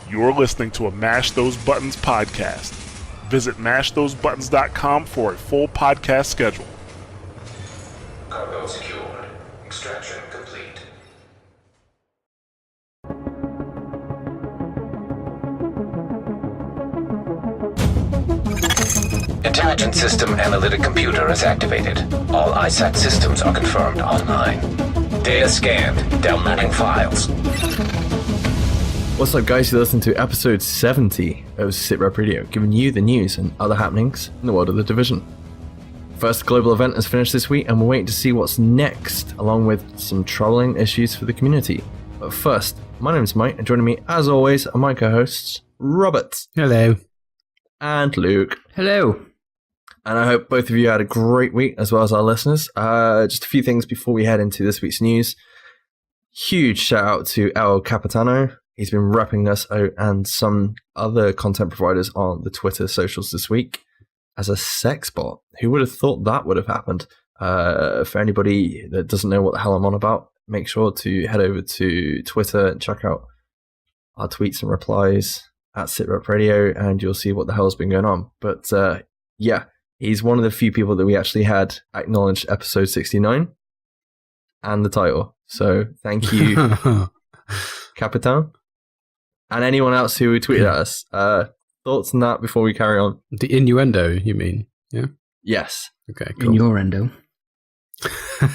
You're listening to a Mash Those Buttons podcast. Visit mashthosebuttons.com for a full podcast schedule. Cargo secured. Extraction complete. Intelligence system analytic computer is activated. All ISAC systems are confirmed online. Data scanned. Downloading files. What's up, guys? You're listening to episode 70 of SITREPRadio, giving you the news and other happenings in the world of the Division. First global event has finished this week, and we're waiting to see what's next, along with some troubling issues for the community. But first, my name's Mike, and joining me, as always, are my co-hosts, Robert. Hello. And Luke. Hello. And I hope both of you had a great week, as well as our listeners. Just a few things before we head into this week's news. Huge shout out to El Capitano. He's been rapping us out and some other content providers on the Twitter socials this week as a sex bot. Who would have thought that would have happened? For anybody that doesn't know what the hell I'm on about, make sure to head over to Twitter and check out our tweets and replies at SITREPRadio, and you'll see what the hell's been going on. But yeah, he's one of the few people that we actually had acknowledged episode 69 and the title. So thank you, Capitan. And anyone else who tweeted at us. Thoughts on that before we carry on? The innuendo, you mean? Yeah? Yes. Okay, cool. Innuendo.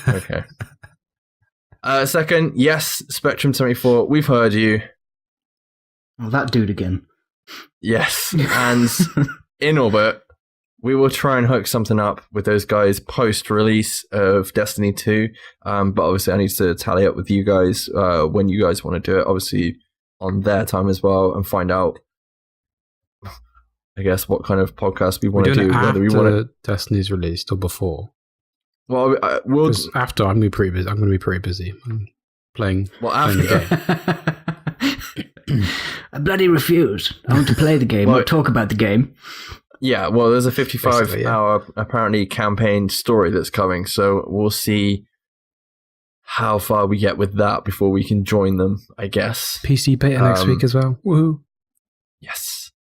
Okay. Second, yes, Spectrum 74, we've heard you. Oh, that dude again. Yes. And in orbit, we will try and hook something up with those guys post-release of Destiny 2. But obviously I need to tally up with you guys when you guys want to do it. Obviously on their time as well, and find out, I guess, what kind of podcast we want to do. Whether we want to Destiny's released or before. Well, we'll after. I'm going to be pretty busy. I'm going to be pretty busy. I'm playing the game. I bloody refuse. I want to play the game, not talk about the game. Yeah, well, there's a 55-hour apparently campaign story that's coming, so we'll see how far we get with that before we can join them, I guess. PC beta next week as well. Woohoo! Yes.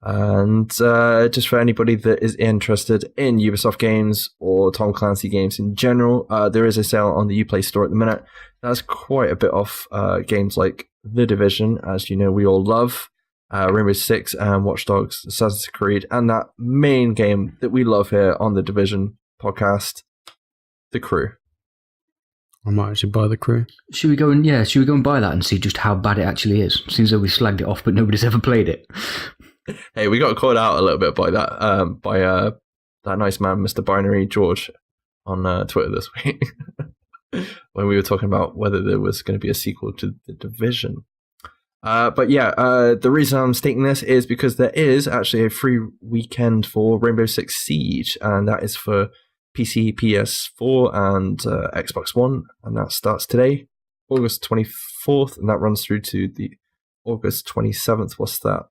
And just for anybody that is interested in Ubisoft games or Tom Clancy games in general, there is a sale on the Uplay store at the minute. That's quite a bit off games like The Division, as you know we all love, Rainbow Six and Watch Dogs, Assassin's Creed, and that main game that we love here on the Division podcast, The Crew. I might actually buy The Crew. Should we go and buy that and see just how bad it actually is? Seems though we slagged it off, but nobody's ever played it. Hey, we got called out a little bit by that, that nice man, Mr. Binary George, on Twitter this week when we were talking about whether there was going to be a sequel to The Division. But yeah, the reason I'm stating this is because there is actually a free weekend for Rainbow Six Siege, and that is for PC, PS4, and Xbox One, and that starts today, August 24th, and that runs through to the August 27th. What's that?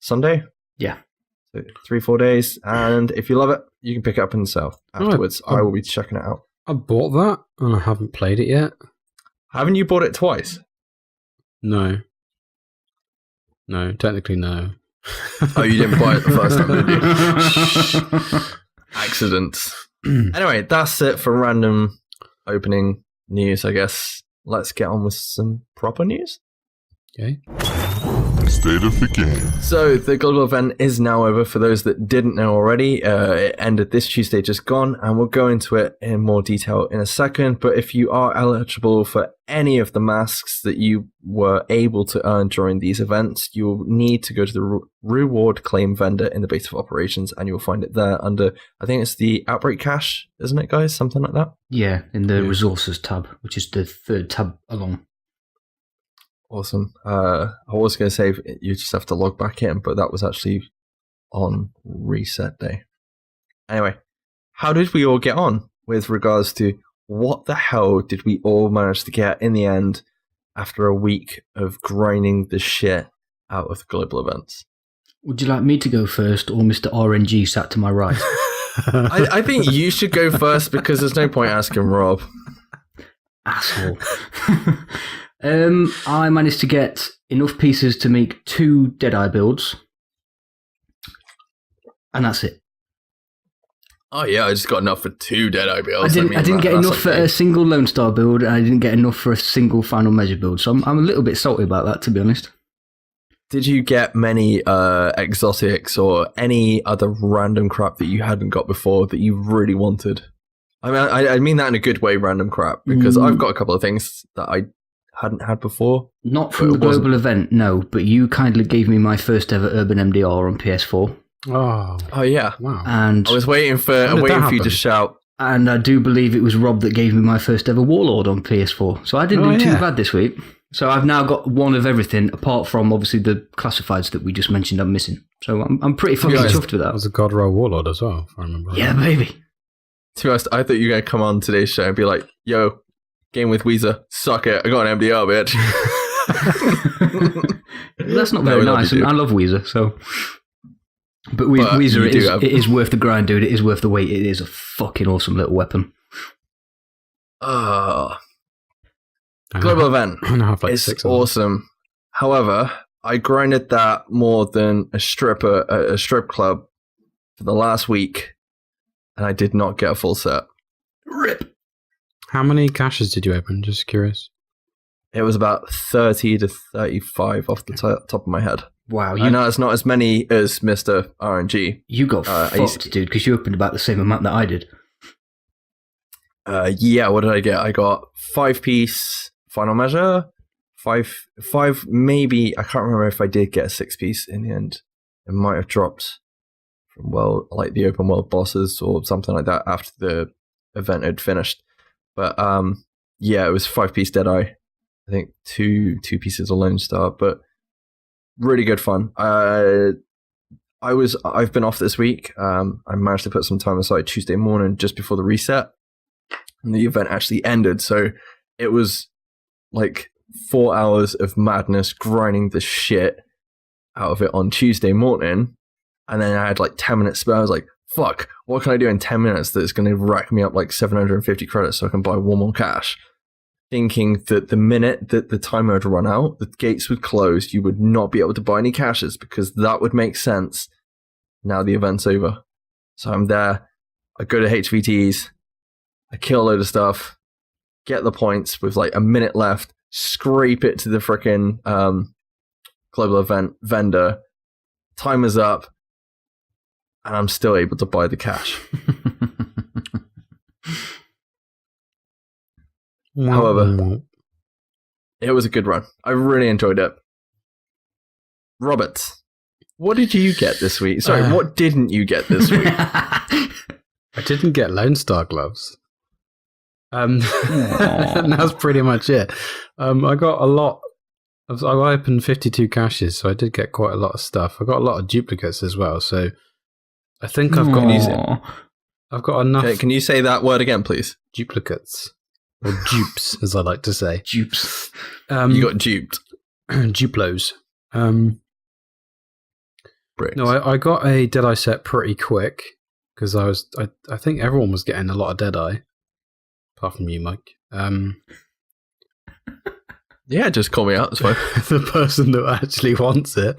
Sunday? Yeah. So 3-4 days, and if you love it, you can pick it up in the South afterwards. I will be checking it out. I bought that, and I haven't played it yet. Haven't you bought it twice? No. No, technically no. Oh, you didn't buy it the first time, did you? Accidents. Anyway, that's it for random opening news, I guess. Let's get on with some proper news. Okay. State of the game. So the global event is now over. For those that didn't know already, it ended this Tuesday just gone, and we'll go into it in more detail in a second. But if you are eligible for any of the masks that you were able to earn during these events, you'll need to go to the reward claim vendor in the base of operations, and you'll find it there under, I think it's the Outbreak cache, isn't it, guys? Something like that? Yeah, in the resources tab, which is the third tab along. Awesome. I was going to say you just have to log back in, but that was actually on reset day. Anyway, how did we all get on with regards to what the hell did we all manage to get in the end after a week of grinding the shit out of global events? Would you like me to go first, or Mr. RNG sat to my right? I think you should go first because there's no point asking Rob. Asshole. I managed to get enough pieces to make 2 Deadeye builds. And that's it. Oh yeah, I just got enough for 2 Deadeye builds. I didn't get enough for a single Lone Star build, and I didn't get enough for a single Final Measure build. So I'm a little bit salty about that, to be honest. Did you get many exotics or any other random crap that you hadn't got before that you really wanted? I mean that in a good way, random crap, because I've got a couple of things that I hadn't had before. Not from the global event, no, but you kindly gave me my first ever Urban MDR on PS4. Oh yeah! Wow! And I was waiting for you to shout. And I do believe it was Rob that gave me my first ever Warlord on PS4. So I didn't do too bad this week. So I've now got one of everything, apart from obviously the classifieds that we just mentioned I'm missing. So I'm pretty fucking chuffed with that. That was a God Roll Warlord as well, if I remember. Yeah, baby. To be honest, I thought you were going to come on today's show and be like, "Yo, game with Weezer, suck it. I got an MDR, bitch." That's not very nice. I love Weezer, so. But Weezer, it is worth the grind, dude. It is worth the wait. It is a fucking awesome little weapon. Global event. It's awesome. However, I grinded that more than a strip club for the last week, and I did not get a full set. Rip. How many caches did you open? Just curious. It was about 30 to 35 off the top of my head. Wow. I know it's not as many as Mr. RNG. You got fucked, dude, because you opened about the same amount that I did. Yeah, what did I get? I got 5-piece Final Measure, 5 maybe. I can't remember if I did get a 6-piece in the end. It might have dropped from like the open world bosses or something like that after the event had finished. But yeah, it was 5-piece Deadeye. I think two pieces of Lone Star, but really good fun. I've been off this week. I managed to put some time aside Tuesday morning just before the reset, and the event actually ended. So it was like 4 hours of madness, grinding the shit out of it on Tuesday morning, and then I had like 10 minutes spare. I was like, "Fuck, what can I do in 10 minutes that's going to rack me up like 750 credits so I can buy one more cache?" Thinking that the minute that the timer had run out, the gates would close, you would not be able to buy any caches because that would make sense. Now the event's over. So I'm there. I go to HVTs. I kill a load of stuff. Get the points with like a minute left. Scrape it to the frickin' global event vendor. Timer's up. And I'm still able to buy the cache. However, it was a good run. I really enjoyed it. Robert, what did you get this week? Sorry, what didn't you get this week? I didn't get Lone Star gloves. And that's pretty much it. I got a lot. I opened 52 caches, so I did get quite a lot of stuff. I got a lot of duplicates as well, so I think I've got enough. Can you say that word again, please? Duplicates. Or dupes, as I like to say. Dupes. You got duped. Duplos. No, I got a Deadeye set pretty quick because I think everyone was getting a lot of Deadeye, apart from you, Mike. Yeah, just call me out. It's fine. The person that actually wants it.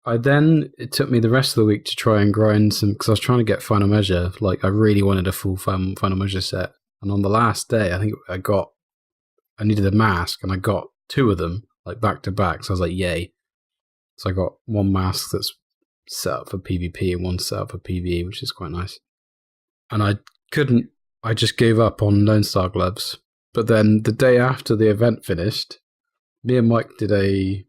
It took me the rest of the week to try and grind some because I was trying to get Final Measure. Like I really wanted a full Final Measure set. And on the last day, I think I needed a mask, and I got 2 of them, like back to back. So I was like, yay. So I got one mask that's set up for PvP and one set up for PvE, which is quite nice. And I just gave up on Lone Star gloves. But then the day after the event finished, me and Mike I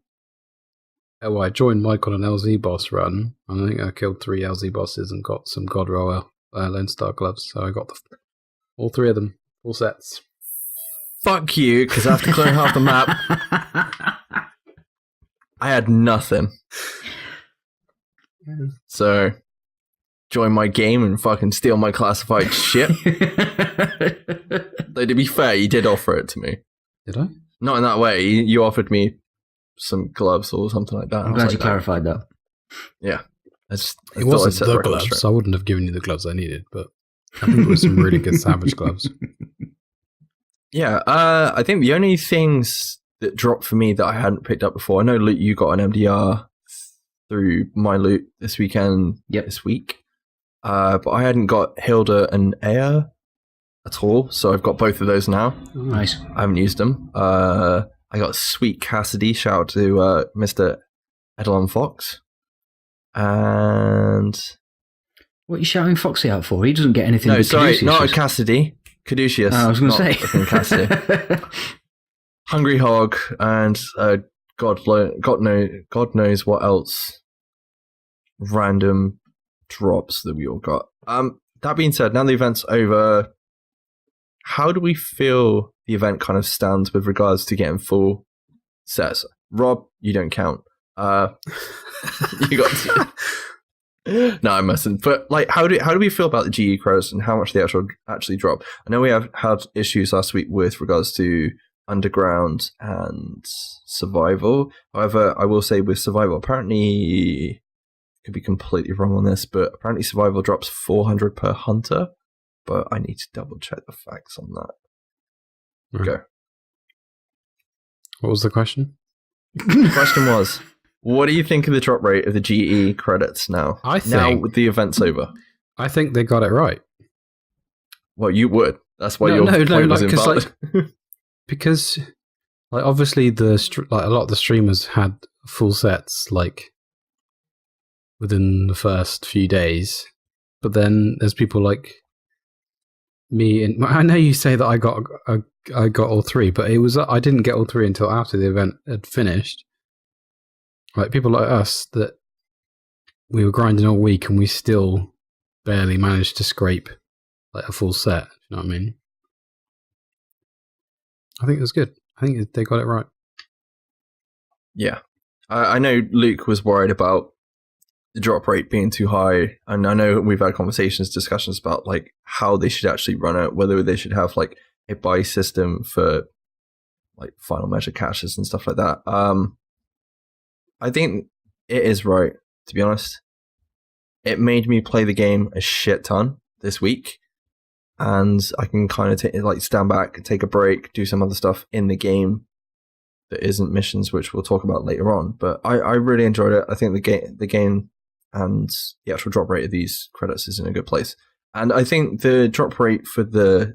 joined Mike on an LZ boss run, and I think I killed 3 LZ bosses and got some God Roll Lone Star gloves. So I got all 3 of them, all sets. Fuck you, because after clearing half the map, I had nothing. So, join my game and fucking steal my classified shit. Though, to be fair, you did offer it to me. Did I? Not in that way. You offered me some gloves or something like that. I'm glad you clarified that. Yeah. It wasn't the gloves. I wouldn't have given you the gloves I needed, but I think it was some really good Savage gloves. Yeah, I think the only things that dropped for me that I hadn't picked up before, I know, Luke, you got an MDR through my loot this weekend, this week, but I hadn't got Hilda and Aya at all, so I've got both of those now. Nice. I haven't used them. I got Sweet Cassidy, shout out to Mr. Edelon Fox. And... What are you shouting Foxy out for? He doesn't get anything. No, but sorry, Caduceus. not a Cassidy. Caduceus. I was going to say. Cassidy. Hungry Hog and God knows what else random drops that we all got. That being said, now the event's over, how do we feel the event kind of stands with regards to getting full sets? Rob, you don't count. You got to. No, I mustn't. But like, how do we feel about the GE credits and how much they actually drop? I know we have had issues last week with regards to Underground and Survival. However, I will say with Survival, apparently, could be completely wrong on this, but apparently Survival drops 400 per hunter. But I need to double check the facts on that. Right. Go. What was the question? The question was, what do you think of the drop rate of the GE credits now? Now the event's over. I think they got it right. Well, you would. That's why your point was invalid. Because obviously a lot of the streamers had full sets like within the first few days, but then there's people like me, and I know you say that I got all three, but I didn't get all three until after the event had finished. Like people like us that we were grinding all week and we still barely managed to scrape like a full set. You know what I mean? I think it was good. I think they got it right. Yeah. I know Luke was worried about the drop rate being too high, and I know we've had discussions about like how they should actually run it, whether they should have like a buy system for like final measure caches and stuff like that. I think it is right, to be honest. It made me play the game a shit ton this week, and I can kind of stand back, take a break, do some other stuff in the game that isn't missions, which we'll talk about later on. But I really enjoyed it. I think the game and the actual drop rate of these credits is in a good place. And I think the drop rate for the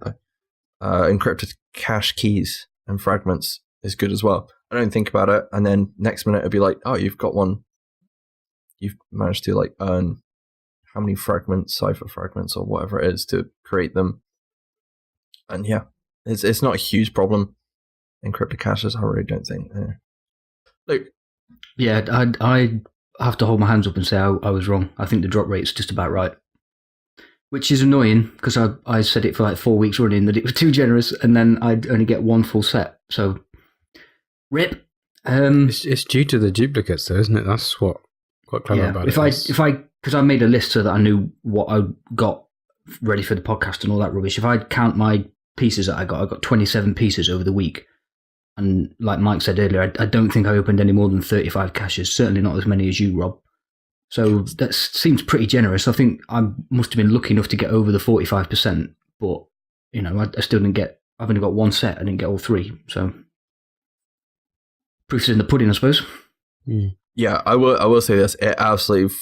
encrypted cache keys and fragments is good as well. I don't think about it, and then next minute it'll be like, oh, you've got one. You've managed to like earn how many fragments, cipher fragments, or whatever it is to create them. And yeah, it's not a huge problem. Encrypted caches, I really don't think. Luke? Yeah, I have to hold my hands up and say I was wrong. I think the drop rate's just about right. Which is annoying, because I said it for like 4 weeks running that it was too generous, and then I'd only get one full set. So, rip. It's due to the duplicates, though, isn't it? That's what clever about it is. Because I made a list so that I knew what I got ready for the podcast and all that rubbish. If I count my pieces that I got 27 pieces over the week. And like Mike said earlier, I don't think I opened any more than 35 caches, certainly not as many as you, Rob. So that seems pretty generous. I think I must have been lucky enough to get over the 45%, but, you know, I still didn't get, I've only got one set, I didn't get all three. So proof's in the pudding, I suppose. Yeah, I will say this. It absolutely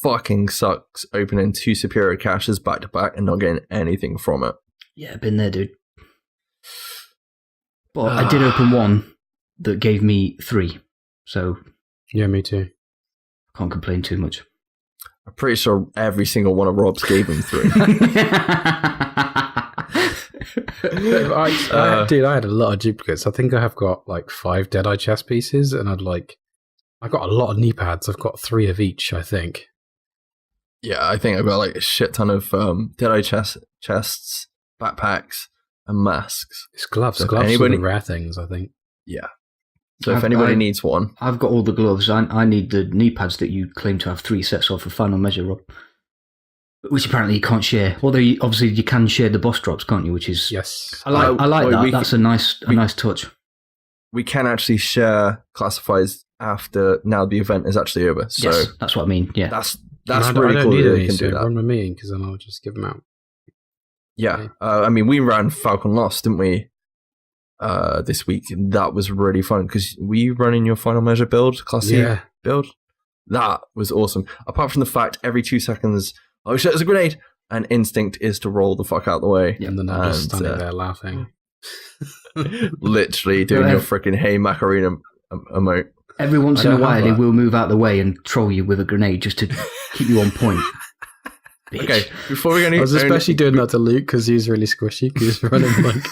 fucking sucks opening 2 superior caches back to back and not getting anything from it. Yeah, been there, dude. But I did open one that gave me 3. So yeah, me too. Can't complain too much. I'm pretty sure every single one of Rob's gave him 3. Dude, I had a lot of duplicates. I think I have got like 5 Deadeye chest pieces, and I got a lot of knee pads. I've got 3 of each, I think. Yeah, I think I've got like a shit ton of Deadeye chests, backpacks, and masks. It's gloves. So gloves are the rare things, I think. Yeah. So if anybody needs one. I've got all the gloves. I need the knee pads that you claim to have 3 sets of for final measure, Rob. Which apparently you can't share. Although obviously you can share the boss drops, can't you? Which is... Yes. I like that. That's a nice touch. We can actually share classifieds after now the event is actually over. So yes, that's what I mean. Yeah. That's really cool that they can do that. Run my meeting, because then I'll just give them out. Yeah. I mean, we ran Falcon Lost, didn't we? this week. That was really fun because were you running your final measure build, Class C build? That was awesome. Apart from the fact every 2 seconds, oh shit, there's a grenade, and instinct is to roll the fuck out of the way. Yeah, and then I'm just standing there laughing. Literally doing your freaking Hey Macarena emote. Every once in a while, he will move out of the way and troll you with a grenade just to keep you on point. Bitch. Okay, before we go, I was especially doing that to Luke because he's really squishy. He's running like.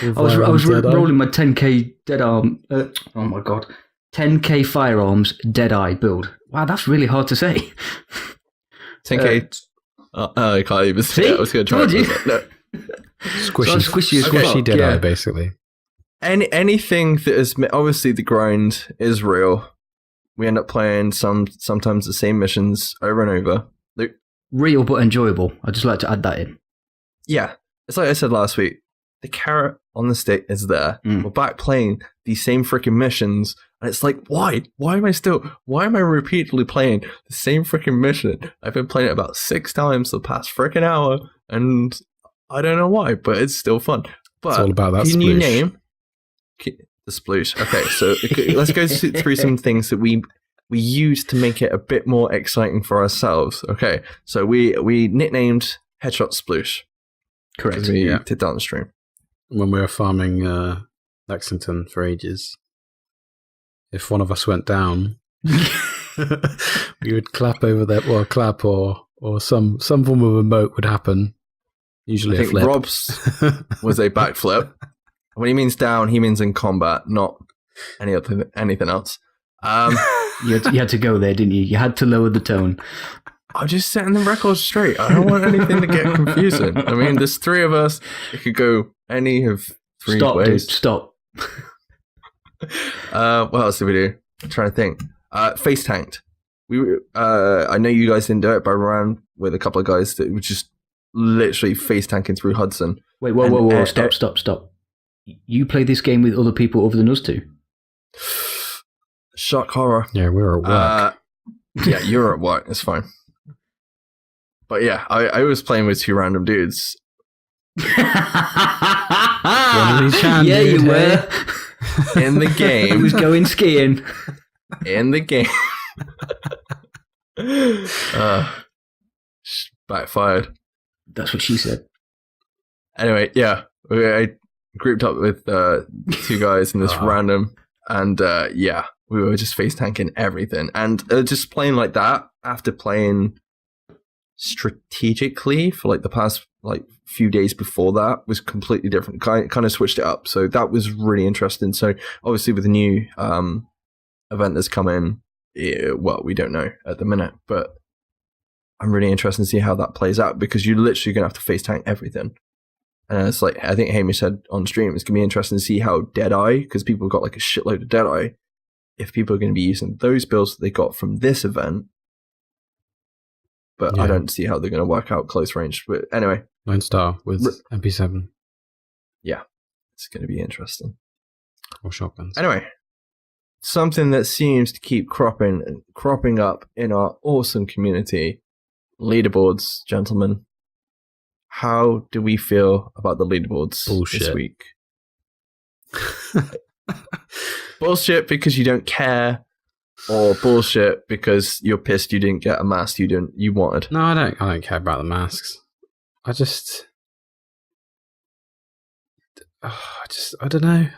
I was rolling my 10k dead arm. Oh my god, 10k firearms Deadeye build. Wow, that's really hard to say. 10k. I can't even say it. I was going to try to no. Squishy Deadeye, basically. Anything that is obviously the grind is real. We end up playing sometimes the same missions over and over. Real but enjoyable. I'd just like to add that in. Yeah, it's like I said last week. The carrot on the stick is there. We're back playing these same freaking missions, and it's like, why? Why am I repeatedly playing the same freaking mission? I've been playing it about 6 times the past freaking hour, and I don't know why, but it's still fun. But it's all about that can sploosh. You name the sploosh? Okay, so let's go through some things that we use to make it a bit more exciting for ourselves. Okay, so we nicknamed Headshot Sploosh. Correct. We did that on the stream. When we were farming Lexington for ages, if one of us went down, we would clap over there, well, clap or some form of emote would happen. Usually I think a flip. Rob's was a backflip. When he means down, he means in combat, not anything else. You had to go there, didn't you? You had to lower the tone. I'm just setting the record straight. I don't want anything to get confusing. I mean, there's 3 of us. It could go any of 3 ways. Dude, stop. What else did we do? I'm trying to think. Face tanked. I know you guys didn't do it, but I ran with a couple of guys that were just literally face tanking through Hudson. Wait, whoa. Stop. You play this game with other people other than us two? Shock horror. Yeah, we were at work. Yeah, you're at work. It's fine. But yeah, I was playing with 2 random dudes. Yeah, you were. In the game. Who's going skiing? In the game. Backfired. That's what she said. Anyway, yeah. I grouped up with 2 guys in this random, and yeah, we were just face tanking everything. And just playing like that after playing strategically for like the past like few days before that was completely different. Kind of switched it up, so that was really interesting. So obviously with the new event that's come in, well, we don't know at the minute, but I'm really interested to see how that plays out, because you're literally gonna have to face tank everything. And it's like, I think Hamish said on stream, it's gonna be interesting to see how Deadeye, because people got like a shitload of Deadeye, if people are going to be using those builds that they got from this event. But I don't see how they're going to work out close range. But anyway. Lone Star with MP7. Yeah, it's going to be interesting. Or shotguns. Anyway, something that seems to keep cropping up in our awesome community, leaderboards, gentlemen. How do we feel about the leaderboards this week? Bullshit because you don't care, or bullshit because you're pissed you didn't get a mask you wanted? No, I don't care about the masks. I don't know.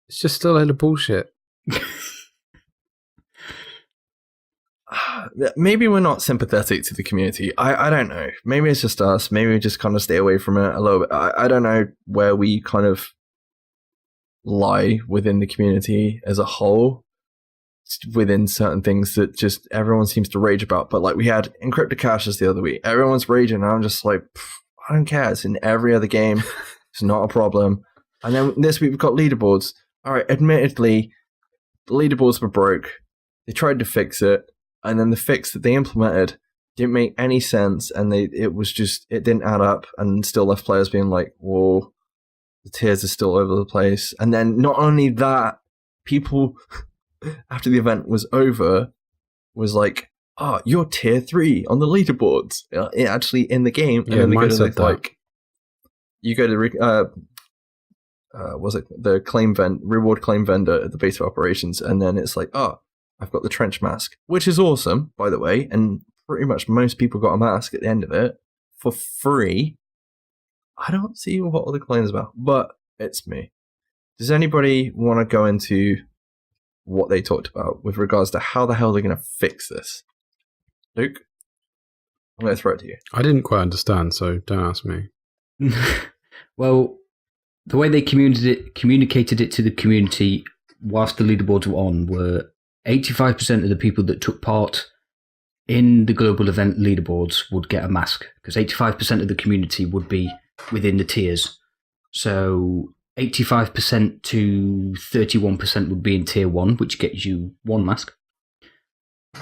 It's just still a load of bullshit. Maybe we're not sympathetic to the community. I don't know. Maybe it's just us. Maybe we just kind of stay away from it a little bit. I don't know where we kind of lie within the community as a whole, within certain things that just everyone seems to rage about. But like, we had Encrypted Caches the other week. Everyone's raging, and I'm just like, I don't care. It's in every other game. It's not a problem. And then this week we've got leaderboards. All right, admittedly, the leaderboards were broke. They tried to fix it, and then the fix that they implemented didn't make any sense, and it didn't add up, and still left players being like, whoa, the tiers are still over the place. And then not only that, people after the event was over was like, oh, you're tier 3 on the leaderboards, actually in the game. And then they go to like, you go to was it the reward claim vendor at the beta operations, and then it's like, oh, I've got the trench mask, which is awesome, by the way, and pretty much most people got a mask at the end of it for free. I don't see what other claims about, but it's me. Does anybody want to go into what they talked about with regards to how the hell they're going to fix this? Luke, I'm going to throw it to you. I didn't quite understand, so don't ask me. Well, the way they communicated it to the community whilst the leaderboards were on were 85% of the people that took part in the global event leaderboards would get a mask, because 85% of the community would be within the tiers. So 85% to 31% would be in tier 1, which gets you 1 mask.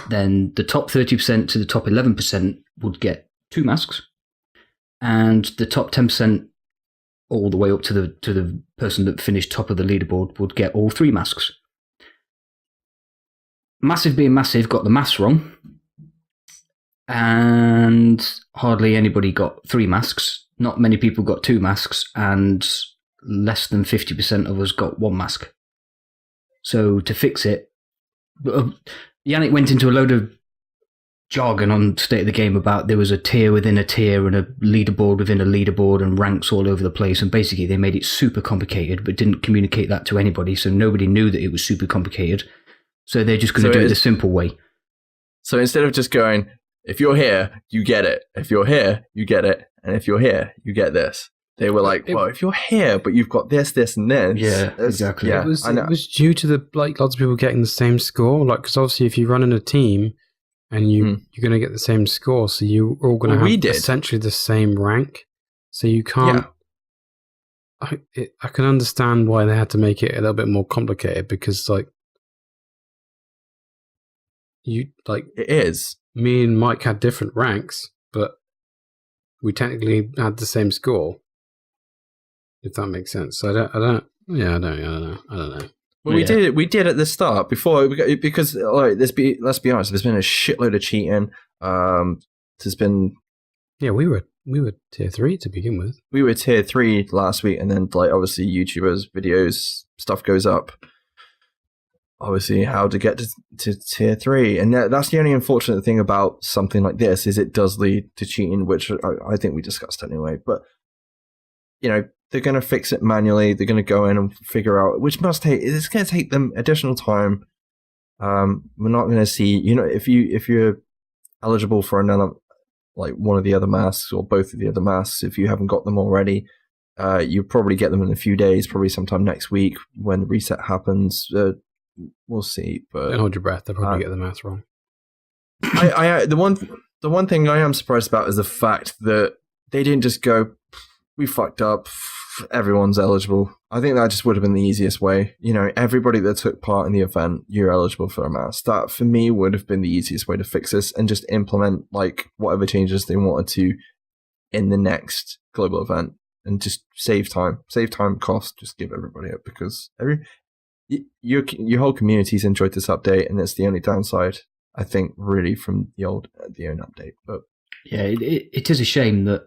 Then the top 30% to the top 11% would get 2 masks. And the top 10% all the way up to the person that finished top of the leaderboard would get all 3 masks. Massive being massive got the masks wrong, and hardly anybody got 3 masks. Not many people got 2 masks, and less than 50% of us got 1 mask. So to fix it, Yannick went into a load of jargon on State of the Game about there was a tier within a tier and a leaderboard within a leaderboard and ranks all over the place, and basically they made it super complicated but didn't communicate that to anybody, so nobody knew that it was super complicated. So they're just going to do it the simple way. So instead of just going, if you're here, you get it. If you're here, you get it. And if you're here, you get this. They were like, well, if you're here, but you've got this, this, and this. Yeah, exactly. Yeah, it was due to lots of people getting the same score. Like, because obviously if you run in a team and you're going to get the same score, so you're all going to have essentially the same rank. So you can't... Yeah. I can understand why they had to make it a little bit more complicated, because it is. Me and Mike had different ranks, but we technically had the same score. If that makes sense. So I don't know. Well, we did at the start before, because let's be honest. There's been a shitload of cheating. There's been we were tier 3 to begin with. We were tier 3 last week, and then obviously YouTubers videos stuff goes up. Obviously, how to get to tier 3, and that's the only unfortunate thing about something like this, is it does lead to cheating, which I think we discussed anyway. But they're going to fix it manually. They're going to go in and figure out, which it's going to take them additional time. We're not going to see, if you're eligible for another, like one of the other masks or both of the other masks, if you haven't got them already, you probably get them in a few days, probably sometime next week when the reset happens. We'll see, but don't hold your breath. They'll probably get the math wrong. The one thing I am surprised about is the fact that they didn't just go, we fucked up, everyone's eligible. I think that just would have been the easiest way. Everybody that took part in the event, you're eligible for a mask. That for me would have been the easiest way to fix this, and just implement whatever changes they wanted to in the next global event, and just save time, cost, just give everybody it, because your whole community's enjoyed this update, and it's the only downside, I think, really, from the own update. But yeah, it is a shame that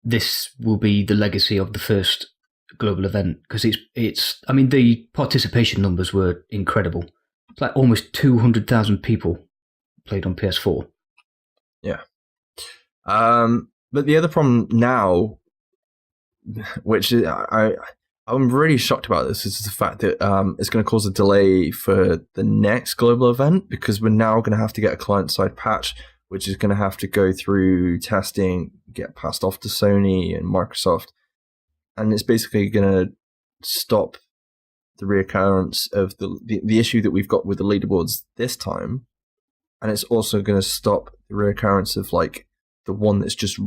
this will be the legacy of the first global event, because it's. I mean, the participation numbers were incredible. It's like almost 200,000 people played on PS4. Yeah. But the other problem now, which is, I'm really shocked about this, is the fact that it's going to cause a delay for the next global event, because we're now going to have to get a client-side patch, which is going to have to go through testing, get passed off to Sony and Microsoft, and it's basically going to stop the reoccurrence of the issue that we've got with the leaderboards this time, and it's also going to stop the reoccurrence of the one that's just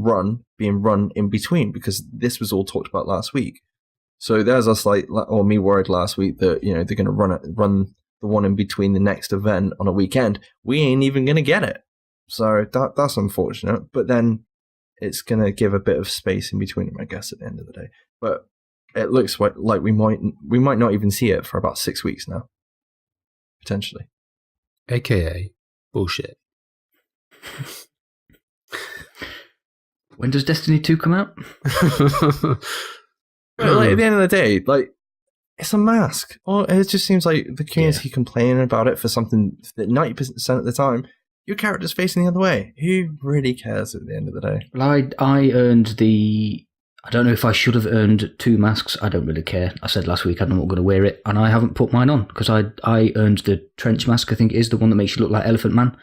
being run in between, because this was all talked about last week. So there's us me worried last week that they're going to run the one in between the next event on a weekend. We ain't even going to get it. So that's unfortunate. But then it's going to give a bit of space in between them, I guess, at the end of the day. But it looks like we might not even see it for about 6 weeks now, potentially. AKA bullshit. When does Destiny 2 come out? But at the end of the day, it's a mask. Or it just seems like the community complaining about it for something that 90% of the time, your character's facing the other way. Who really cares at the end of the day? Well, I earned the... I don't know if I should have earned 2 masks. I don't really care. I said last week I'm not going to wear it, and I haven't put mine on because I earned the trench mask, I think it is, the one that makes you look like Elephant Man.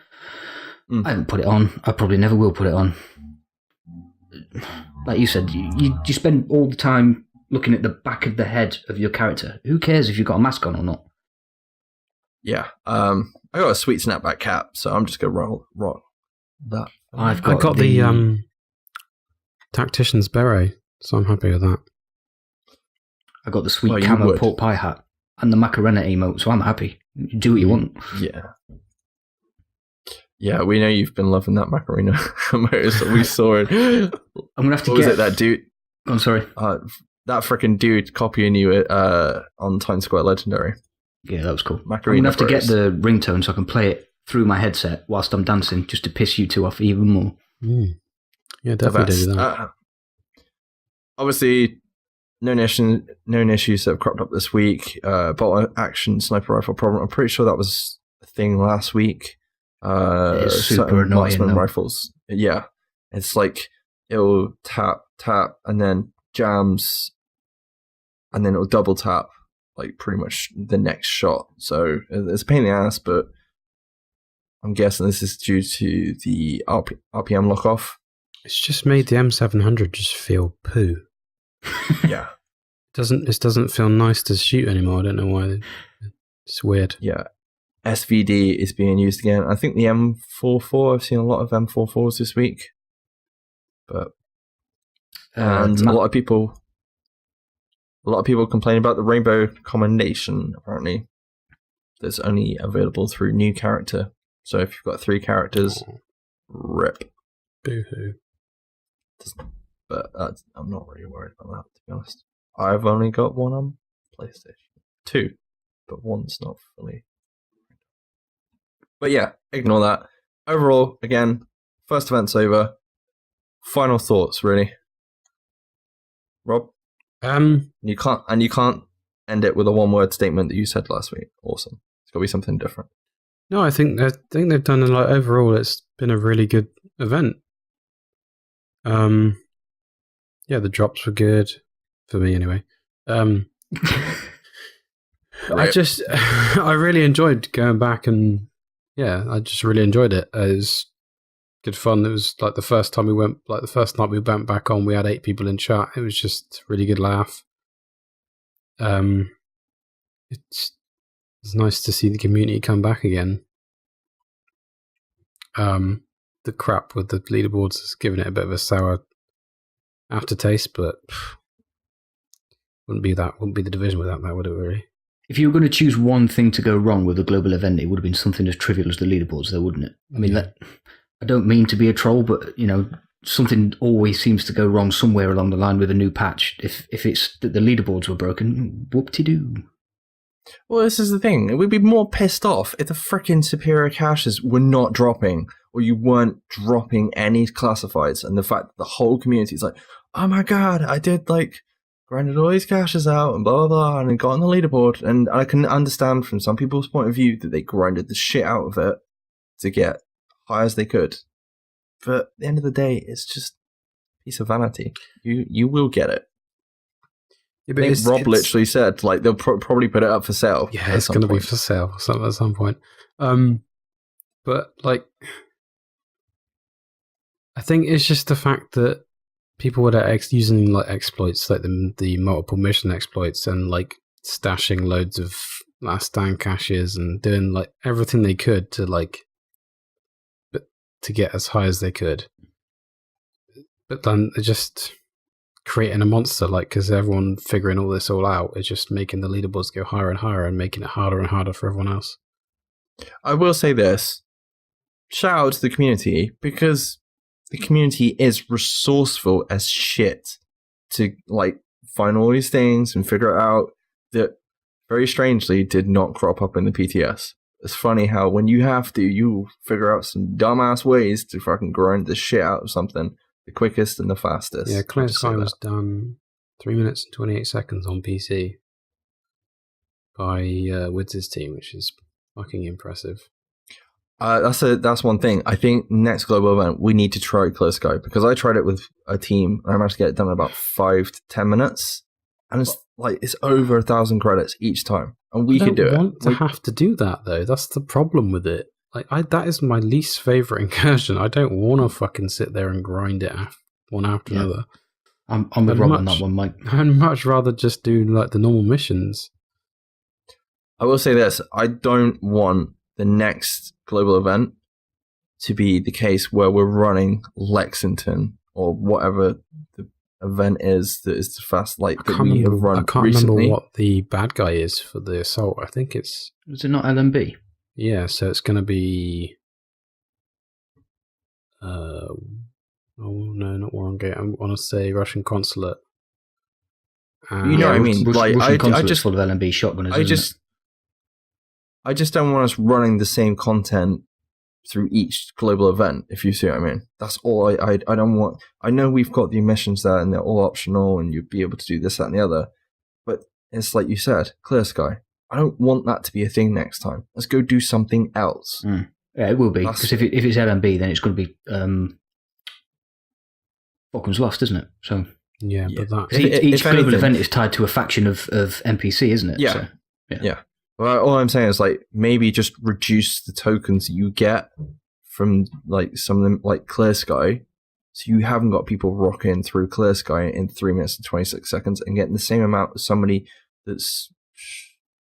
I haven't put it on. I probably never will put it on. Like you said, you spend all the time looking at the back of the head of your character. Who cares if you've got a mask on or not? Yeah. I got a sweet snapback cap, so I'm just going to roll that. I got the Tactician's Beret, so I'm happy with that. I got the sweet camo pork pie hat and the Macarena emote, so I'm happy. Do what you want. Yeah. Yeah, we know you've been loving that Macarena emote, so we saw it. I'm going to have to was it, that dude? I'm sorry. That freaking dude copying you on Times Square Legendary. Yeah, that was cool. Macarena I'm going to have to get the ringtone so I can play it through my headset whilst I'm dancing, just to piss you two off even more. Yeah, definitely do that. Obviously, known issues that have cropped up this week. Bolt action sniper rifle problem. I'm pretty sure that was a thing last week. It's super annoying. Rifles. Yeah, it's like it'll tap, and then jams, and then it'll double tap, like pretty much the next shot. So it's a pain in the ass, but I'm guessing this is due to the RPM lock off. It's just made the M700 just feel poo. Yeah. It doesn't feel nice to shoot anymore. I don't know why. It's weird. Yeah. SVD is being used again. I think the M44, I've seen a lot of M44s this week. But and a lot of people complain about the rainbow combination, apparently. That's only available through new character. So if you've got 3 characters, rip. Boo-hoo. But I'm not really worried about that, to be honest. I've only got 1 on PlayStation. 2, but 1's not fully. But yeah, ignore that. Overall, again, first event's over. Final thoughts, really. Rob? You can't end it with a 1-word statement that you said last week. Awesome. It's got to be something different. No, I think they've done overall. It's been a really good event. Yeah, the drops were good for me anyway. I really enjoyed going back, and yeah, I just really enjoyed it. It was good fun. It was like the first night we went back on, we had 8 people in chat. It was just a really good laugh. It's nice to see the community come back again. The crap with the leaderboards has given it a bit of a sour aftertaste, but wouldn't be the division without that, would it really? If you were going to choose one thing to go wrong with a global event, it would have been something as trivial as the leaderboards, though, wouldn't it? I mean, I don't mean to be a troll, but something always seems to go wrong somewhere along the line with a new patch. If it's that the leaderboards were broken, whoop-de-doo. Well, this is the thing. We'd be more pissed off if the frickin' superior caches were not dropping, or you weren't dropping any classifieds, and the fact that the whole community is like, oh my god, I did grinded all these caches out and blah blah blah, and got on the leaderboard. And I can understand from some people's point of view that they grinded the shit out of it to get high as they could. But at the end of the day, it's just a piece of vanity. You will get it. Yeah, but I think Rob literally said they'll probably put it up for sale. Yeah, it's going to be for sale at some point. But I think it's just the fact that people were using exploits, like the multiple mission exploits, and stashing loads of last stand caches and doing everything they could to get as high as they could. But then they're just creating a monster, because everyone figuring all this all out is just making the leaderboards go higher and higher and making it harder and harder for everyone else. I will say this. Shout out to the community, because the community is resourceful as shit to find all these things and figure it out that very strangely did not crop up in the PTS. It's funny how when you have to, you figure out some dumbass ways to fucking grind the shit out of something the quickest and the fastest. Yeah, Clear Sky was done 3 minutes and 28 seconds on PC. by Wids' team, which is fucking impressive. That's one thing. I think next global event we need to try Clear Sky, because I tried it with a team and I managed to get it done in about 5 to 10 minutes, and it's over 1,000 credits each time, and we could do it. I don't want to have to do that though. That's the problem with it. That is my least favorite incursion. I don't want to fucking sit there and grind it one after another. I'm with Rob on that one, Mike. I'd much rather just do like the normal missions. I will say this: I don't want the next global event to be the case where we're running Lexington or whatever the event is that is the fast that we have run recently. I can't remember what the bad guy is for the assault. I think it's... Is it not LMB? Yeah, so it's going to be... oh, no, not Warrengate. I want to say Russian Consulate. You know what I mean? Russian Consulate's full of LMB shotgunners, I just don't want us running the same content through each global event, if you see what I mean. That's all I don't want. I know we've got the missions there and they're all optional and you'd be able to do this, that, and the other. But it's like you said, Clear Sky. I don't want that to be a thing next time. Let's go do something else. Mm. Yeah, it will be. Because if it's LMB, then it's going to be Falcon's Lost, isn't it? So yeah. But each global event is tied to a faction of NPC, isn't it? Yeah. So, yeah. Well, all I'm saying is maybe just reduce the tokens you get from some of them, like Clear Sky, so you haven't got people rocking through Clear Sky in 3 minutes and 26 seconds and getting the same amount as somebody that's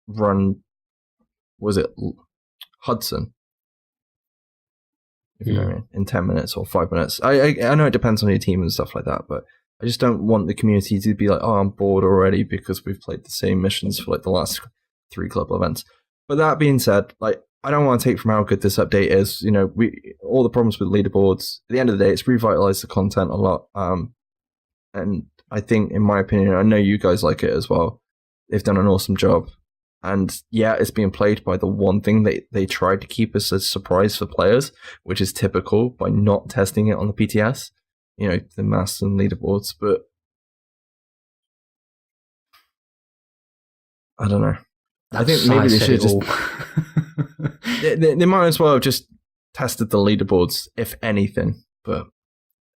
run, was it Hudson? If you know what I mean, in 10 minutes or 5 minutes. I know it depends on your team and stuff like that, but I just don't want the community to be like, oh, I'm bored already because we've played the same missions for the last 3 global events. But that being said, I don't want to take from how good this update is. All the problems with leaderboards, at the end of the day, it's revitalized the content a lot. And I think, in my opinion, I know you guys like it as well. They've done an awesome job. And yeah, it's being played by the one thing they tried to keep as a surprise for players, which is typical by not testing it on the PTS, the mass and leaderboards. But I don't know. I think maybe they should just... they might as well have just tested the leaderboards, if anything. But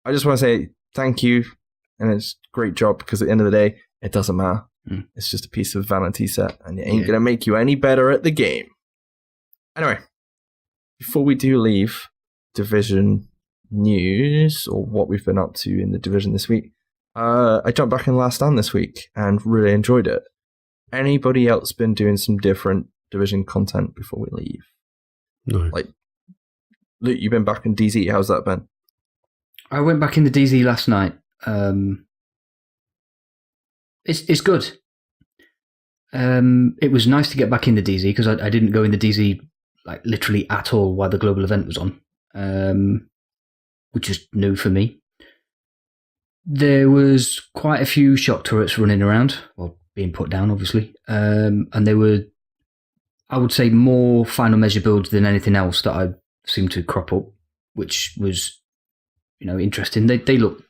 I just want to say thank you, and it's a great job, because at the end of the day, it doesn't matter. Mm. It's just a piece of vanity set, and it ain't going to make you any better at the game. Anyway, before we do leave Division news, or what we've been up to in the Division this week, I jumped back in Last Stand this week and really enjoyed it. Anybody else been doing some different Division content before we leave? No. Luke, you've been back in DZ. How's that been? I went back in the DZ last night. It's good. It was nice to get back in the DZ, because I didn't go in the DZ literally at all while the global event was on, which is new for me. There was quite a few shock turrets running around, well, being put down, obviously. And they were, I would say, more final measure builds than anything else that I seemed to crop up, which was, interesting. They look,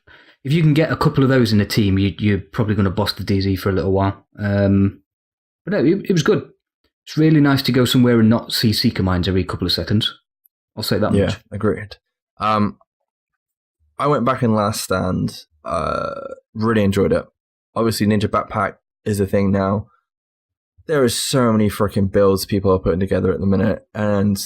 if you can get a couple of those in a team, you're probably going to boss the DZ for a little while. But no, it was good. It's really nice to go somewhere and not see Seeker mines every couple of seconds. I'll say that much. Yeah, agreed. I went back in Last Stand. Really enjoyed it. Obviously, Ninja Backpack is a thing now. There are so many freaking builds people are putting together at the minute, and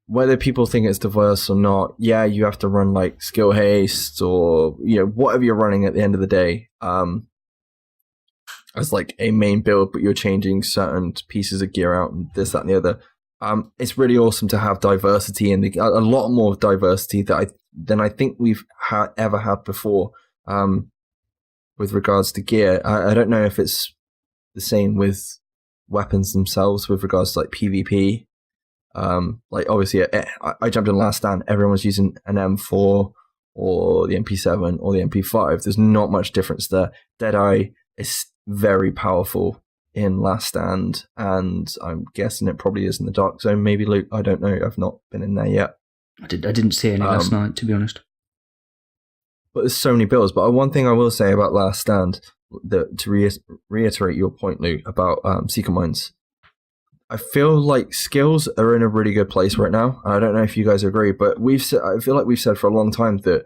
whether people think it's diverse or not, yeah, you have to run skill haste or whatever you're running at the end of the day as a main build, but you're changing certain pieces of gear out and this, that, and the other. It's really awesome to have diversity, and a lot more diversity than I think we've ever had before. With regards to gear, I don't know if it's the same with weapons themselves with regards to PvP. Obviously, I jumped in Last Stand. Everyone was using an M4 or the MP7 or the MP5. There's not much difference there. Deadeye is very powerful in Last Stand, and I'm guessing it probably is in the Dark Zone. Maybe, Luke. I don't know. I've not been in there yet. I didn't see any last night, to be honest. But there's so many builds. But one thing I will say about Last Stand, to reiterate your point, Luke, about Seeker Mines. I feel like skills are in a really good place right now. I don't know if you guys agree, but I feel like we've said for a long time that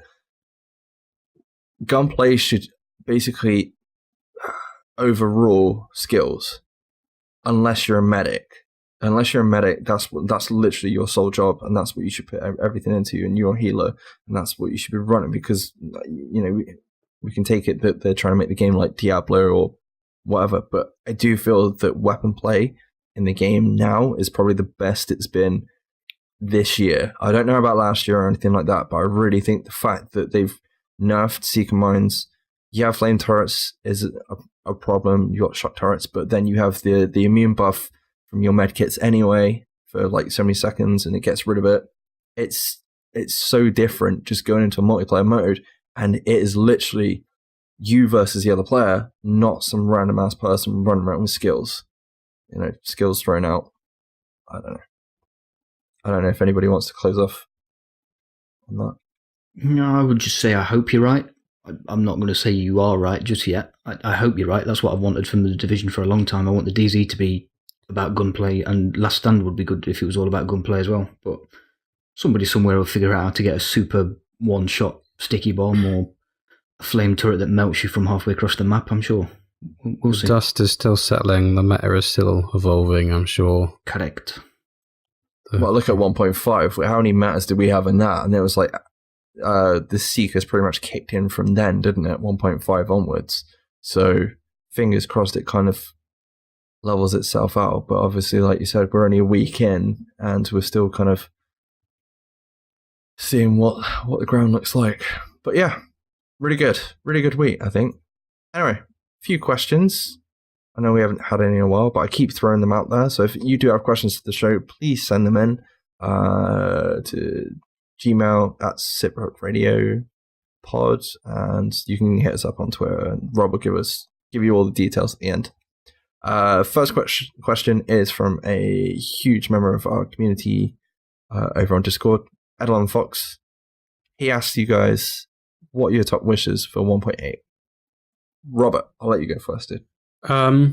gunplay should basically overrule skills, unless you're a medic. Unless you're a medic, that's literally your sole job, and that's what you should put everything into. And you're a healer, and that's what you should be running, because we can take it that they're trying to make the game like Diablo or whatever. But I do feel that weapon play in the game now is probably the best it's been this year. I don't know about last year or anything like that, but I really think the fact that they've nerfed Seeker Mines, flame turrets is a problem. You got shock turrets, but then you have the immune buff from your medkits anyway for like so many seconds, and it gets rid of it. It's so different just going into a multiplayer mode, and it is literally you versus the other player, not some random ass person running around with skills. Skills thrown out. I don't know if anybody wants to close off on that. No, I would just say I hope you're right. I'm not going to say you are right just yet. I hope you're right. That's what I've wanted from the Division for a long time. I want the DZ to be about gunplay, and Last Stand would be good if it was all about gunplay as well. But somebody somewhere will figure out how to get a super one-shot sticky bomb or a flame turret that melts you from halfway across the map, I'm sure. We'll see. The dust is still settling. The meta is still evolving, I'm sure. Correct. Well, look at 1.5. How many metas did we have in that? And it was like the Seekers pretty much kicked in from then, didn't it? 1.5 onwards. So fingers crossed it kind of levels itself out. But obviously, like you said, we're only a week in, and we're still kind of seeing what the ground looks like. But yeah, really good week, I think. Anyway, few questions. I know we haven't had any in a while, but I keep throwing them out there. So if you do have questions for the show, please send them in to Gmail at SITREPRadio pod, and you can hit us up on Twitter, and Rob will give you all the details at the end. First question is from a huge member of our community over on Discord, Edelon Fox. He asks you guys, what are your top wishes for 1.8? Robert, I'll let you go first, dude. I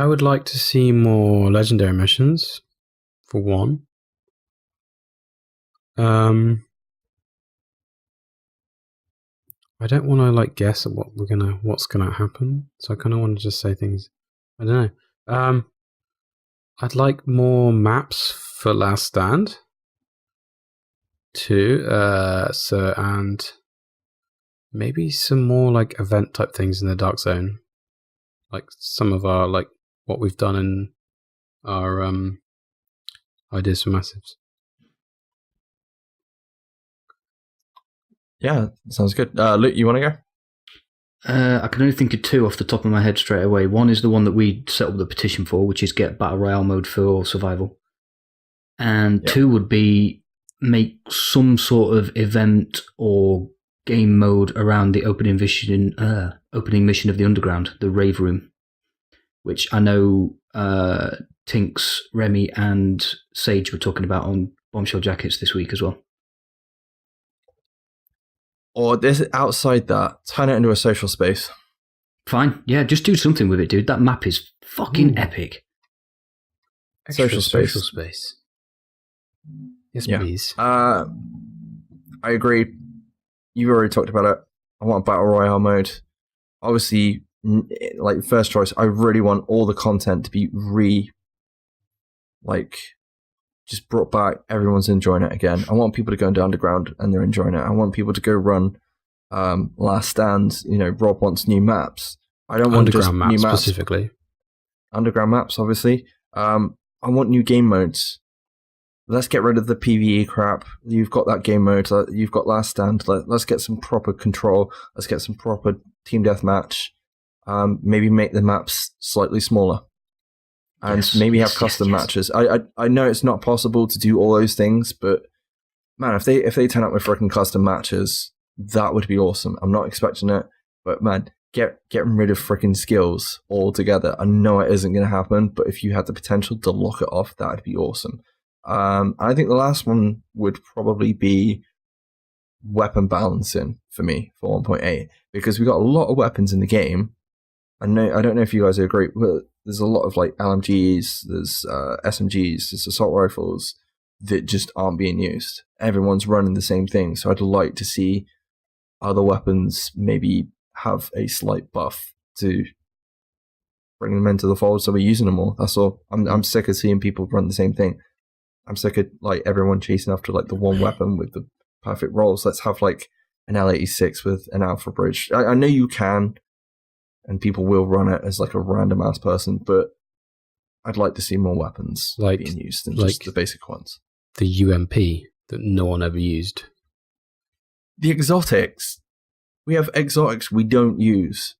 would like to see more legendary missions, for one. I don't want to guess at what's gonna happen, so I kind of want to just say things. I don't know. I'd like more maps for Last Stand. Too. And maybe some more event type things in the Dark Zone, like some of our what we've done in our ideas for massives. Yeah, sounds good. Luke, you want to go? I can only think of two off the top of my head straight away. One is the one that we set up the petition for, which is get Battle Royale mode for survival. And two would be make some sort of event or game mode around the opening mission of the Underground, the Rave Room, which I know Tinks, Remy, and Sage were talking about on Bombshell Jackets this week as well. Or this outside that, turn it into a social space. Fine, yeah, just do something with it, dude. That map is fucking epic. Social space. Yes, please. I agree. You've already talked about it. I want Battle Royale mode. Obviously, first choice, I really want all the content to be just brought back. Everyone's enjoying it again. I want people to go into Underground and they're enjoying it. I want people to go run Last Stand. Rob wants new maps. I don't want just maps, new maps specifically. Underground maps, obviously. I want new game modes. Let's get rid of the PvE crap. You've got that game mode. You've got Last Stand. Let's get some proper control. Let's get some proper team deathmatch. Maybe make the maps slightly smaller. And maybe have custom matches. I know it's not possible to do all those things, but man, if they turn up with freaking custom matches, that would be awesome. I'm not expecting it, but man, getting rid of freaking skills altogether. I know it isn't going to happen, but if you had the potential to lock it off, that would be awesome. I think the last one would probably be weapon balancing for me for 1.8, because we got a lot of weapons in the game. I don't know if you guys agree, but there's a lot of like LMGs, there's SMGs, there's assault rifles that just aren't being used. Everyone's running the same thing, so I'd like to see other weapons maybe have a slight buff to bring them into the fold, so we're using them more. That's all. I'm sick of seeing people run the same thing. I'm sick of like everyone chasing after like the one weapon with the perfect rolls. Let's have like an L86 with an alpha bridge. I know you can, and people will run it as like a random ass person, but I'd like to see more weapons being used than just the basic ones. The UMP that no one ever used. The exotics. We have exotics we don't use.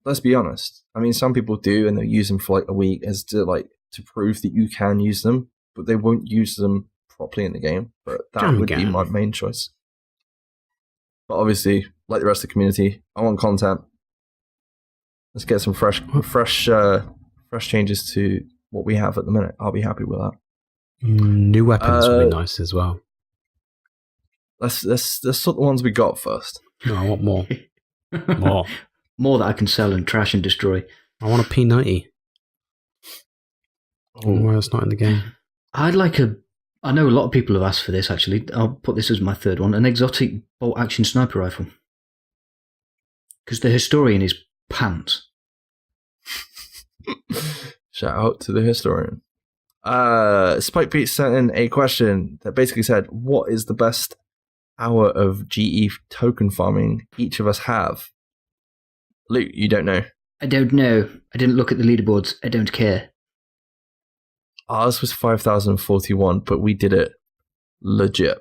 Let's be honest. I mean, some people do, and they'll use them for like a week as to prove that you can use them, but they won't use them properly in the game. But that would be my main choice. But obviously, like the rest of the community, I want content. Let's get some fresh changes to what we have at the minute. I'll be happy with that. New weapons would be nice as well. Let's sort the ones we got first. No, I want more. More that I can sell and trash and destroy. I want a P90. Why it's not in the game? I'd like I know a lot of people have asked for this, actually. I'll put this as my third one. An exotic bolt-action sniper rifle. Because the historian is pants. Shout out to the historian. Spike Pete sent in a question that basically said, what is the best hour of GE token farming each of us have? Luke, you don't know. I don't know. I didn't look at the leaderboards. I don't care. Ours was 5,041, but we did it legit.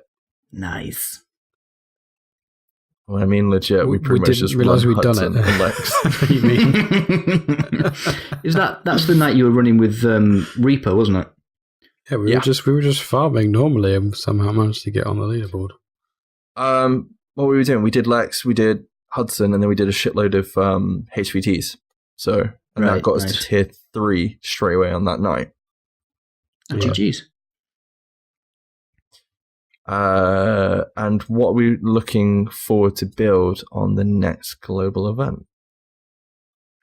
Nice. When I mean legit, we pretty much just realize we'd done Hudson it. and Lex. What do you mean? That's the night you were running with Reaper, wasn't it? Yeah, we were just farming normally and somehow managed to get on the leaderboard. What we were doing, we did Lex, we did Hudson, and then we did a shitload of HVTs. So, and that got us to tier 3 straight away on that night. And GG's. And what are we looking forward to build on the next global event?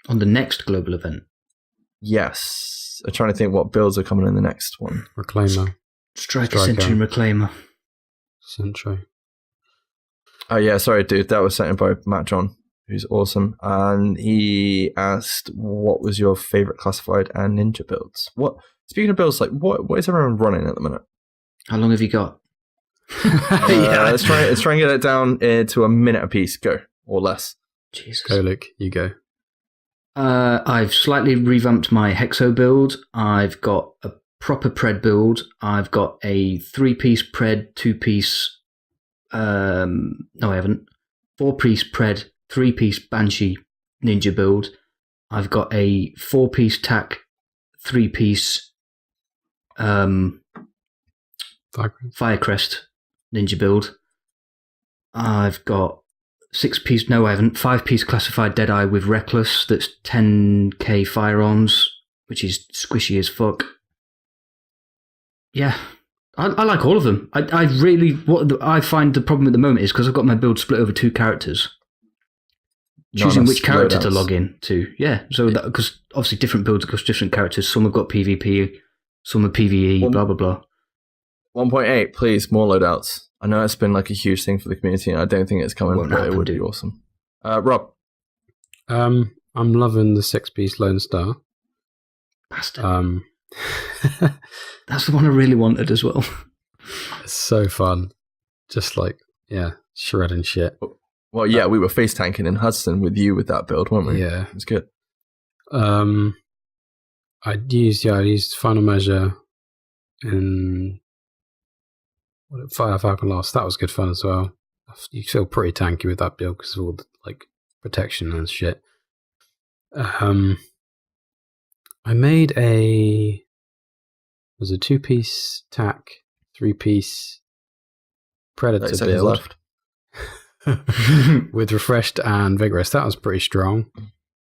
On the next global event? Yes. I'm trying to think what builds are coming in the next one. Reclaimer. Striker, Sentry, and Reclaimer. Sentry. Oh, yeah, sorry, dude. That was sent in by Matt John, who's awesome. And he asked, what was your favorite classified and ninja builds? Speaking of builds, like, what is everyone running at the minute? How long have you got? Let's try and get it down to a minute apiece. Go, or less. Jesus. Go, Luke. You go. I've slightly revamped my Hexo build. I've got a proper Pred build. I've got a 3-piece Pred, 2-piece... no, I haven't. 4-piece Pred, 3-piece Banshee ninja build. I've got a 4-piece TAC, 3-piece Firecrest ninja build. I've got 6-piece, no I haven't, 5-piece classified Deadeye with Reckless that's 10k firearms, which is squishy as fuck. Yeah, I like all of them. What I find the problem at the moment is because I've got my build split over 2 characters. Choosing which character to log in to. Yeah, so because obviously different builds across different characters. Some have got PvP, some are PvE, blah, blah, blah. 1.8, please, more loadouts. I know it's been like a huge thing for the community, and I don't think it's coming, but it would be awesome. Rob? I'm loving the 6-piece Lone Star. Bastard. That's the one I really wanted as well. It's so fun. Just like, shredding shit. Well, yeah, we were face tanking in Hudson with you with that build, weren't we? Yeah. It was good. I used Final Measure in Fire Falcon Lost. That was good fun as well. You feel pretty tanky with that build because of all the protection and shit. I made a 2-piece TAC, 3-piece Predator build left. with Refreshed and Vigorous. That was pretty strong.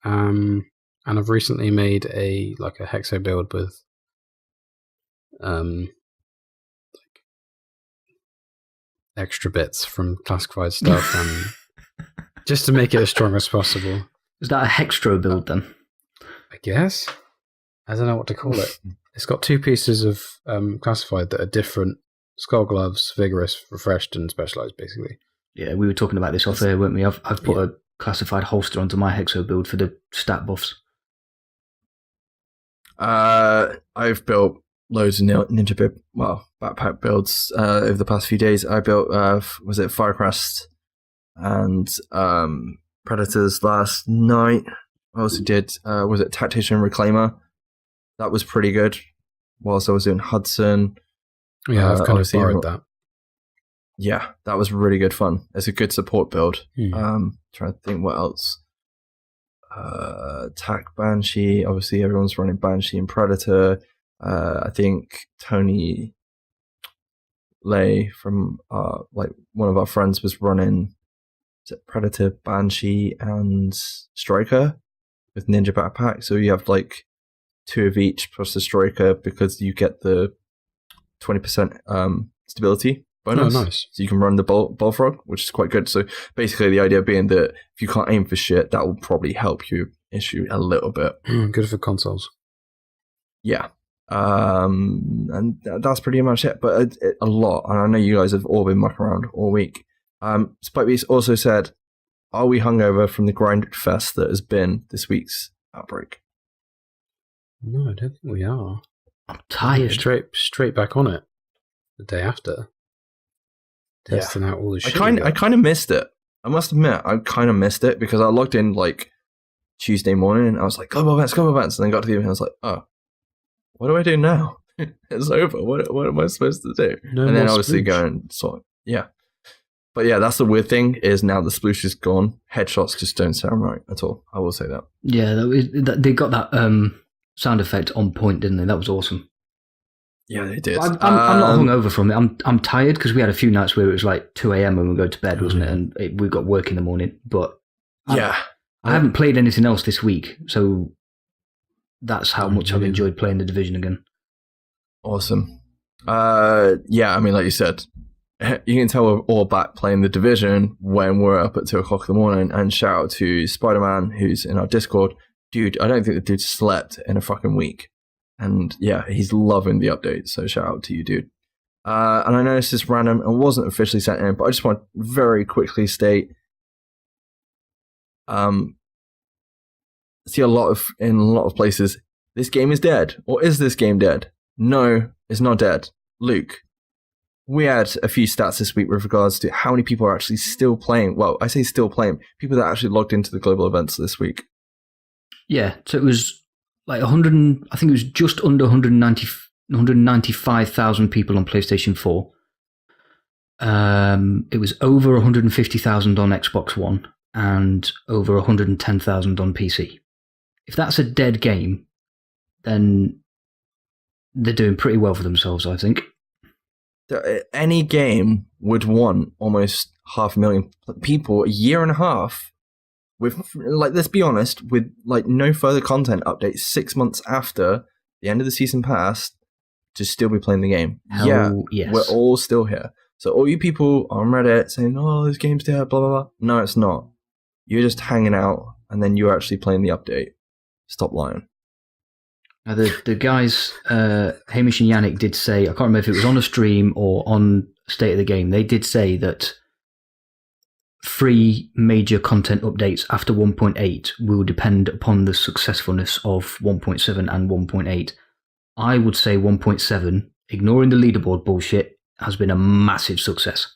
And I've recently made a Hexo build with extra bits from classified stuff, and just to make it as strong as possible. Is that a hextro build then? I guess. I don't know what to call it. It's got 2 pieces of classified that are different: skull gloves, vigorous, refreshed, and specialized, basically. Yeah, we were talking about this off air, weren't we? I've put a classified holster onto my hexo build for the stat buffs. I've built loads of ninja backpack builds over the past few days. I built was it Firecrest and Predators last night. I also did was it Tactician Reclaimer. That was pretty good. Whilst I was doing Hudson. Yeah, I've kind of borrowed that. Yeah, that was really good fun. It's a good support build. Hmm. Trying to think what else. Attack Banshee. Obviously, everyone's running Banshee and Predator. I think Tony Lay from like one of our friends was running Predator, Banshee, and Striker with Ninja Backpack. So you have like 2 of each plus the Striker because you get the 20% stability bonus. Oh, nice. So you can run the Bullfrog, which is quite good. So basically the idea being that if you can't aim for shit, that will probably help you issue a little bit. Good for consoles. Yeah. And that's pretty much it. But a lot. And I know you guys have all been mucking around all week. Spike Beast also said, are we hungover from the grind fest that has been this week's Outbreak? No, I don't think we are. I'm tired. Straight back on it the day after. Testing out all the shit. I kind of missed it. I must admit, I kind of missed it because I logged in like Tuesday morning and I was like, global events. And then got to the event and I was like, oh, what do I do now? It's over. What am I supposed to do? No, and then obviously go and sort. Yeah. But yeah, that's the weird thing is now the sploosh is gone. Headshots just don't sound right at all. I will say that. Yeah, they got that sound effect on point, didn't they? That was awesome. Yeah, they did. I'm not hungover from it. I'm tired because we had a few nights where it was like 2 a.m. when we go to bed, wasn't it? And we got work in the morning. But yeah, I haven't played anything else this week, so that's how much I've enjoyed playing the Division again. Awesome. Yeah, I mean, like you said, you can tell we're all back playing the Division when we're up at 2 o'clock in the morning. And shout out to Spider-Man, who's in our Discord. Dude, I don't think the dude slept in a fucking week. And yeah, he's loving the update. So shout out to you, dude. And I know this is random and wasn't officially sent in, but I just want to very quickly state, see in a lot of places, this game is dead. Or is this game dead? No, it's not dead. Luke, we had a few stats this week with regards to how many people are actually still playing. Well, I say still playing. People that actually logged into the global events this week. Yeah, so it was like 100. I think it was just under 195,000 people on PlayStation 4. It was over 150,000 on Xbox One and over 110,000 on PC. If that's a dead game, then they're doing pretty well for themselves, I think. Any game would want almost 500,000 people a year and a half with, like, let's be honest, with like no further content updates 6 months after the end of the season passed to still be playing the game. Yes. We're all still here. So all you people on Reddit saying, oh, this game's dead, blah, blah, blah. No, it's not. You're just hanging out and then you're actually playing the update. Stop lying. Now the guys, Hamish and Yannick did say, I can't remember if it was on a stream or on State of the Game, they did say that 3 major content updates after 1.8 will depend upon the successfulness of 1.7 and 1.8. I would say 1.7, ignoring the leaderboard bullshit, has been a massive success.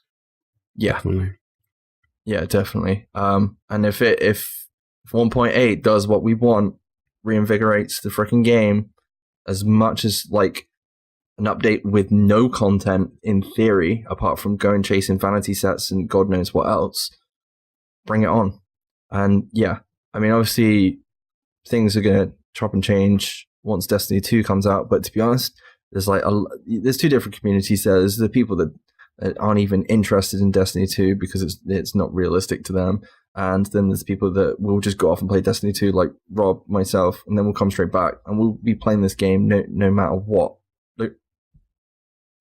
Yeah. Definitely. Yeah, definitely. And if 1.8 does what we want, reinvigorates the freaking game as much as like an update with no content in theory, apart from going chasing vanity sets and God knows what else, bring it on. And yeah, I mean, obviously things are going to chop and change once Destiny 2 comes out, but to be honest, there's 2 different communities there. There's the people that aren't even interested in Destiny 2 because it's not realistic to them. And then there's people that will just go off and play Destiny 2, like Rob, myself, and then we'll come straight back and we'll be playing this game no matter what. Luke?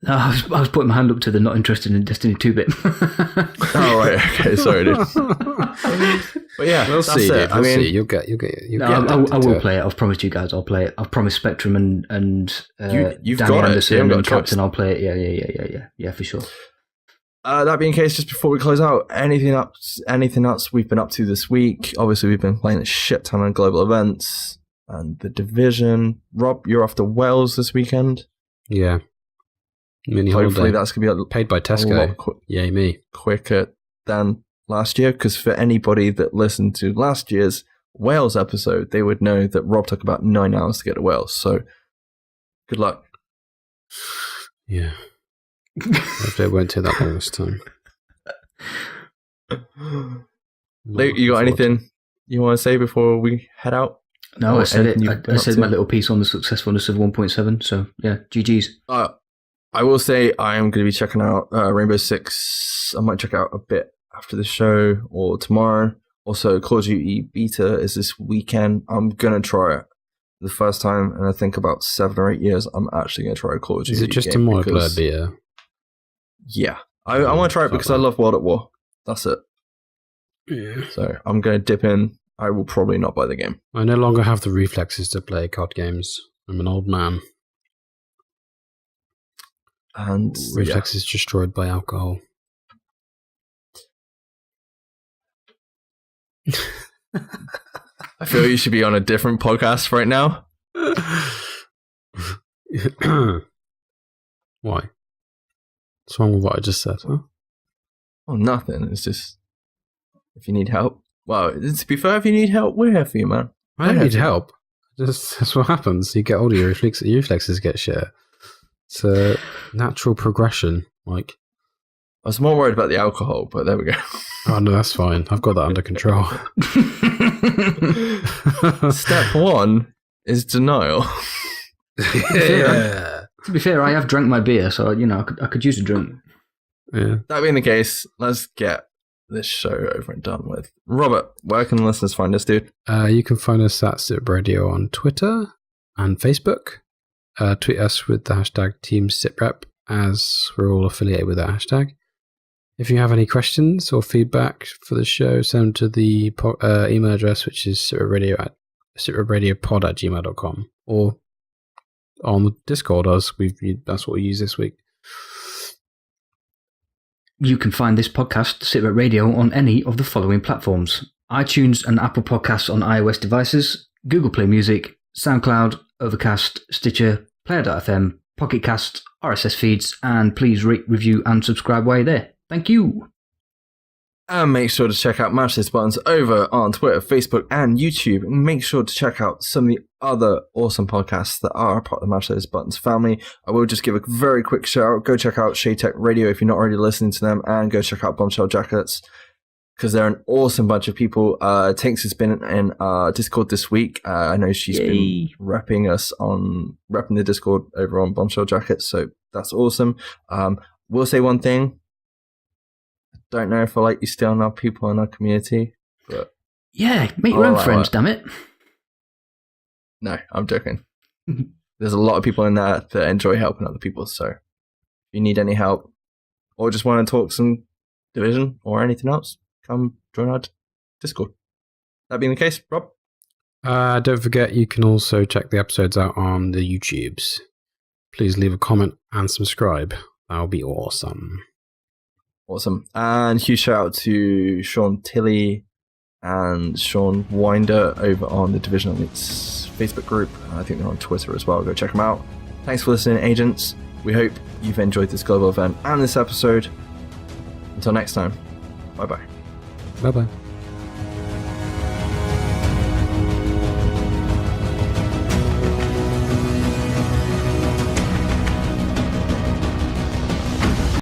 No, I was putting my hand up to the not interested in Destiny 2 bit. Oh, right. Okay, sorry, dude. But yeah, we'll see. It. We'll see. You'll get. I will play it. I've promised you guys I'll play it. I've promised Spectrum and you've Danny got Anderson it. and Captain. I'll play it. Yeah, for sure. That being the case, just before we close out, anything else we've been up to this week? Obviously, we've been playing a shit ton of global events and the Division. Rob, you're off to Wales this weekend. Yeah. Mini Hopefully holiday. that's going to be paid by Tesco. Yay me. Quicker than last year, because for anybody that listened to last year's Wales episode, they would know that Rob took about 9 hours to get to Wales. So, good luck. Yeah. Hopefully it won't take that long this time. Luke, you got anything you want to say before we head out? No, I said it. I said my little piece on the successfulness of 1.7. So, yeah, GG's. I will say I am going to be checking out Rainbow Six. I might check out a bit after the show or tomorrow. Also, Call of Duty Beta is this weekend. I'm going to try it the first time, and I think about 7 or 8 years, I'm actually going to try a Call of Duty. Is it just a multiplayer beta? Yeah. I want to try it because I love World at War. That's it. Yeah. So I'm going to dip in. I will probably not buy the game. I no longer have the reflexes to play card games. I'm an old man. And reflexes destroyed by alcohol. I feel you should be on a different podcast right now. Why? What's wrong with what I just said, huh? Oh, nothing. It's just, if you need help. Well, to be fair, if you need help, we're here for you, man. I don't need help. That's what happens. You get older, your reflexes get shit. It's a natural progression, Mike. I was more worried about the alcohol, but there we go. Oh, no, that's fine. I've got that under control. Step 1 is denial. Yeah. To be fair, I have drank my beer, so, I could use a drink. Yeah. That being the case, let's get this show over and done with. Robert, where can the listeners find us, dude? You can find us at SITREPRadio on Twitter and Facebook. Tweet us with the hashtag TeamSitRep, as we're all affiliated with that hashtag. If you have any questions or feedback for the show, send them to the email address, which is sitrepod@gmail.com, or on Discord, that's what we use this week. You can find this podcast, SITREP Radio, on any of the following platforms: iTunes and Apple Podcasts on iOS devices, Google Play Music, SoundCloud, Overcast, Stitcher, Player.fm, Pocket Cast, RSS feeds, and please rate, review, and subscribe while you're there. Thank you. And make sure to check out Mash Those Buttons over on Twitter, Facebook, and YouTube. And make sure to check out some of the other awesome podcasts that are part of the Mash Those Buttons family. I will just give a very quick shout out. Go check out Shade Tech Radio if you're not already listening to them, and go check out Bombshell Jackets, because they're an awesome bunch of people. Tinks has been in Discord this week. I know she's been repping the Discord over on Bombshell Jackets, so that's awesome. We'll say one thing. Don't know if I like you stealing our people in our community, but yeah, make your own friends, damn it. No, I'm joking. There's a lot of people in there that enjoy helping other people, so if you need any help or just want to talk some Division or anything else, come join our Discord. That being the case, Rob? Don't forget, you can also check the episodes out on the YouTubes. Please leave a comment and subscribe. That would be awesome. Awesome. And huge shout out to Sean Tilley and Sean Winder over on the Division Elites Facebook group. I think they're on Twitter as well. Go check them out. Thanks for listening, agents. We hope you've enjoyed this global event and this episode. Until next time, bye-bye. Bye-bye.